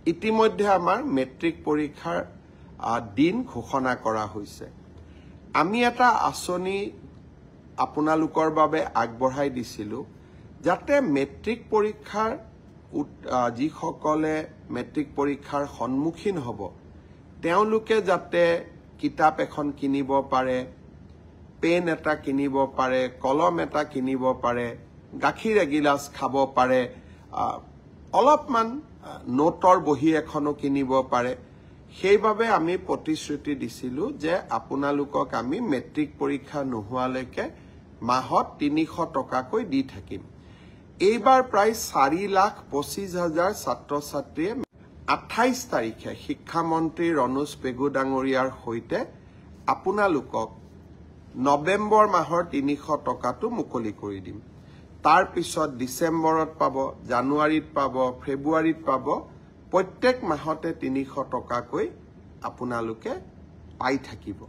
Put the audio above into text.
ইতিমধ্যে আমাৰ মেট্ৰিক পৰীক্ষাৰ দিন ঘোষণা কৰা হৈছে আমি এটা আঁচনি আপোনালোকৰ বাবে আগবঢ়াই দিছিলো যাতে মেট্ৰিক পৰীক্ষাৰ যিসকলে মেট্ৰিক পৰীক্ষাৰ সন্মুখীন হ'ব তেওঁলোকে যাতে কিতাপ এখন কিনিব পাৰে পেন এটা কিনিব পাৰে কলম এটা কিনিব পাৰে গাখীৰ এগিলাচ খাব পাৰে অলপমান নোটৰ বহি এখনো কিনিব পাৰে সেইভাবে আমি প্ৰতিশ্ৰুতি দিছিলো যে আপোনালোকক আমি মেট্ৰিক পৰীক্ষা নোহোৱালৈকে মাহত ৩০০ টকাকৈ দি থাকিম এইবাৰ প্ৰায় ৪,২৫,০০০ ছাত্ৰ-ছাত্ৰীয়ে ২৮ তাৰিখে শিক্ষামন্ত্ৰী ৰণোজ পেগু ডাঙৰীয়াৰ সৈতে আপোনালোকক নৱেম্বৰ মাহৰ ৩০০ টকাটো মুকলি কৰি দিম তাৰ পিছত ডিসেম্বৰত পাব জানুৱাৰীত পাব ফেব্ৰুৱাৰীত পাব প্ৰত্যেক মাহতে ৩০০ টকাকৈ আপোনালোকে পাই থাকিব